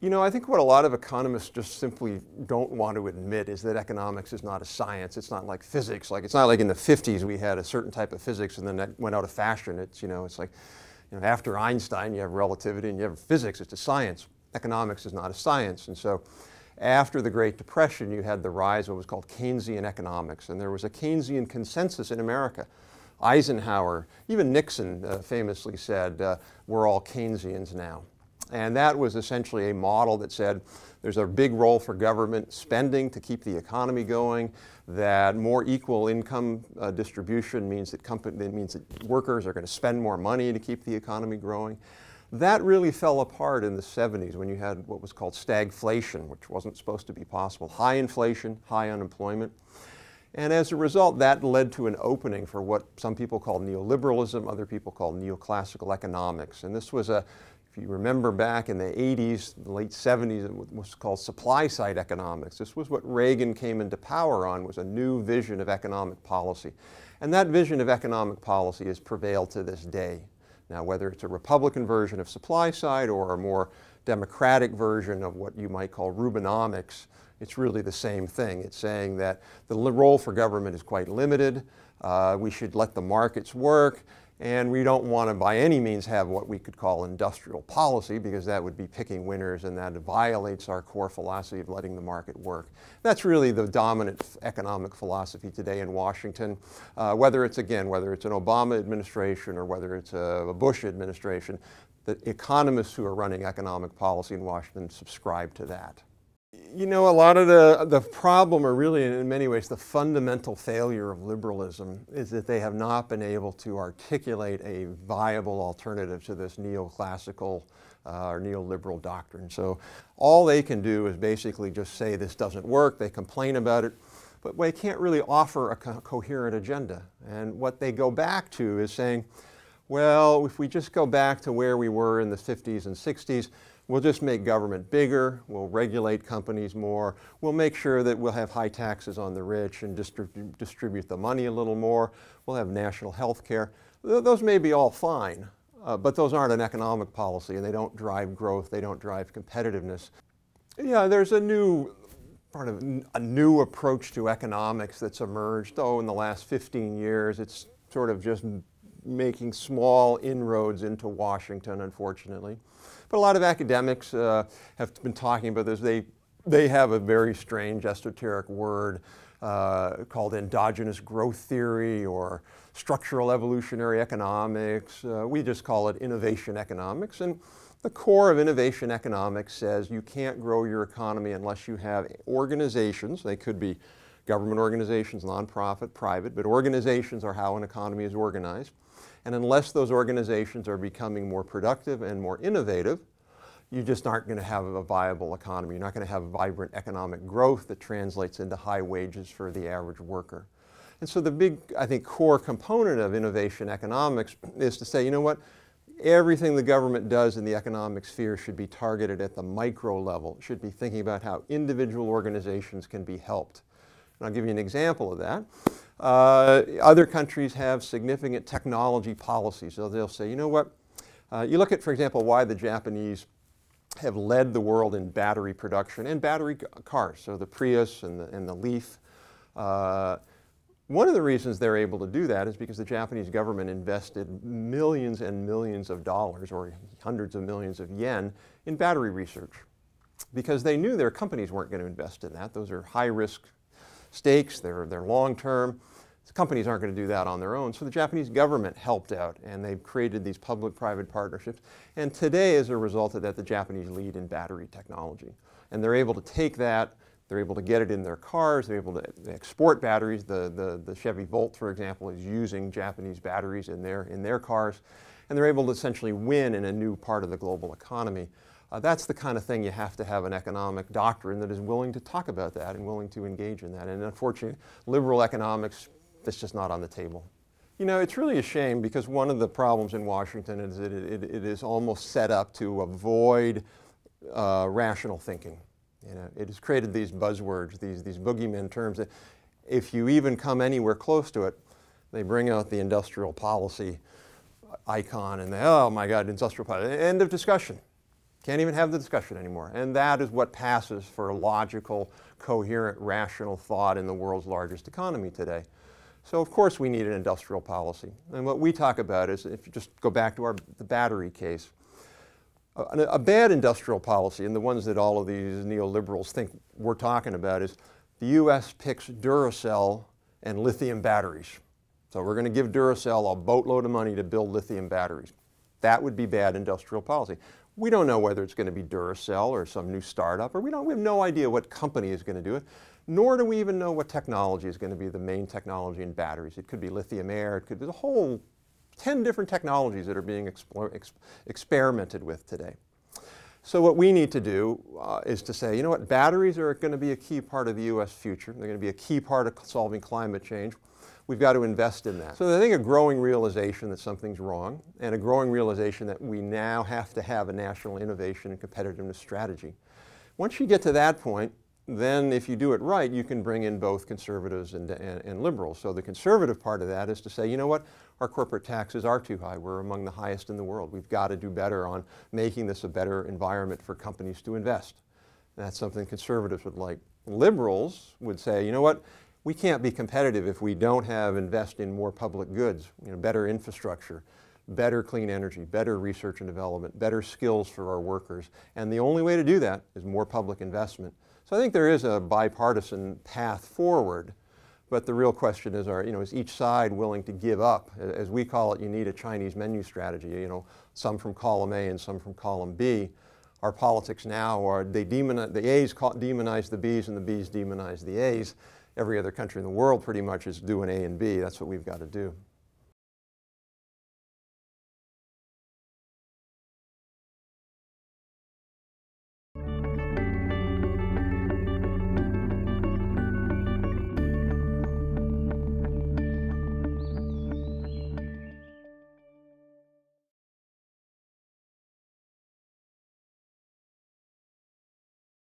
You know, I think what a lot of economists just simply don't want to admit is that economics is not a science. It's not like physics. Like, it's not like in the 50s we had a certain type of physics and then that went out of fashion. It's, it's like, after Einstein you have relativity and you have physics. It's a science. Economics is not a science. And so after the Great Depression you had the rise of what was called Keynesian economics, and there was a Keynesian consensus in America. Eisenhower, even Nixon famously said, we're all Keynesians now. And that was essentially a model that said there's a big role for government spending to keep the economy going, that more equal income distribution means that workers are going to spend more money to keep the economy growing. That really fell apart in the 70s when you had what was called stagflation, which wasn't supposed to be possible. High inflation, high unemployment. And as a result, that led to an opening for what some people call neoliberalism, other people call neoclassical economics. And this was if you remember back in the 80s, the late 70s, it was called supply-side economics. This was what Reagan came into power on, was a new vision of economic policy. And that vision of economic policy has prevailed to this day. Now, whether it's a Republican version of supply-side or a more democratic version of what you might call Rubinomics, it's really the same thing. It's saying that the role for government is quite limited. We should let the markets work. And we don't want to by any means have what we could call industrial policy, because that would be picking winners and that violates our core philosophy of letting the market work. That's really the dominant economic philosophy today in Washington, whether it's an Obama administration or whether it's a Bush administration. The economists who are running economic policy in Washington subscribe to that. You know, a lot of the problem, or really in many ways the fundamental failure of liberalism, is that they have not been able to articulate a viable alternative to this neoclassical or neoliberal doctrine. So all they can do is basically just say this doesn't work, they complain about it, but they can't really offer a coherent agenda. And what they go back to is saying, well, if we just go back to where we were in the 50s and 60s, we'll just make government bigger, we'll regulate companies more, we'll make sure that we'll have high taxes on the rich and distribute the money a little more, we'll have national health care. Those may be all fine, but those aren't an economic policy, and they don't drive growth, they don't drive competitiveness. Yeah, there's a new approach to economics that's emerged, in the last 15 years. It's sort of just making small inroads into Washington, unfortunately. But a lot of academics have been talking about this. They have a very strange esoteric word called endogenous growth theory or structural evolutionary economics. We just call it innovation economics. And the core of innovation economics says you can't grow your economy unless you have organizations. They could be government organizations, nonprofit, private, but organizations are how an economy is organized. And unless those organizations are becoming more productive and more innovative, you just aren't going to have a viable economy. You're not going to have vibrant economic growth that translates into high wages for the average worker. And so the big, I think, core component of innovation economics is to say, you know what, everything the government does in the economic sphere should be targeted at the micro level. It should be thinking about how individual organizations can be helped. And I'll give you an example of that. Other countries have significant technology policies. So they'll say, you know what, you look at, for example, why the Japanese have led the world in battery production and battery cars, so the Prius and the Leaf. One of the reasons they're able to do that is because the Japanese government invested millions and millions of dollars, or hundreds of millions of yen, in battery research, because they knew their companies weren't going to invest in that. Those are high-risk stakes, they're long-term. Companies aren't going to do that on their own. So the Japanese government helped out, and they've created these public-private partnerships. And today, as a result of that, the Japanese lead in battery technology. And they're able to take that, they're able to get it in their cars, they're able to export batteries. The Chevy Volt, for example, is using Japanese batteries in their cars. And they're able to essentially win in a new part of the global economy. That's the kind of thing you have to have an economic doctrine that is willing to talk about that and willing to engage in that. And unfortunately, liberal economics, that's just not on the table. You know, it's really a shame, because one of the problems in Washington is that it is almost set up to avoid rational thinking. You know, it has created these buzzwords, these boogeyman terms that if you even come anywhere close to it, they bring out the industrial policy icon and they, oh my God, industrial policy, end of discussion. Can't even have the discussion anymore. And that is what passes for logical, coherent, rational thought in the world's largest economy today. So of course we need an industrial policy. And what we talk about is, if you just go back to the battery case, a bad industrial policy, and the ones that all of these neoliberals think we're talking about, is the US picks Duracell and lithium batteries. So we're going to give Duracell a boatload of money to build lithium batteries. That would be bad industrial policy. We don't know whether it's going to be Duracell or some new startup, or we have no idea what company is going to do it, nor do we even know what technology is going to be the main technology in batteries. It could be lithium air, it could be the whole 10 different technologies that are being experimented with today. So what we need to do is to say, you know what, batteries are going to be a key part of the US future. They're going to be a key part of solving climate change. We've got to invest in that. So I think a growing realization that something's wrong, and a growing realization that we now have to have a national innovation and competitiveness strategy. Once you get to that point, then if you do it right, you can bring in both conservatives and liberals. So the conservative part of that is to say, you know what, our corporate taxes are too high. We're among the highest in the world. We've got to do better on making this a better environment for companies to invest. And that's something conservatives would like. Liberals would say, you know what, we can't be competitive if we don't invest in more public goods, better infrastructure, better clean energy, better research and development, better skills for our workers. And the only way to do that is more public investment. So I think there is a bipartisan path forward, but the real question is, is each side willing to give up? As we call it, you need a Chinese menu strategy, some from column A and some from column B. Our politics now are, the A's demonize the B's and the B's demonize the A's. Every other country in the world pretty much is doing A and B. That's what we've got to do.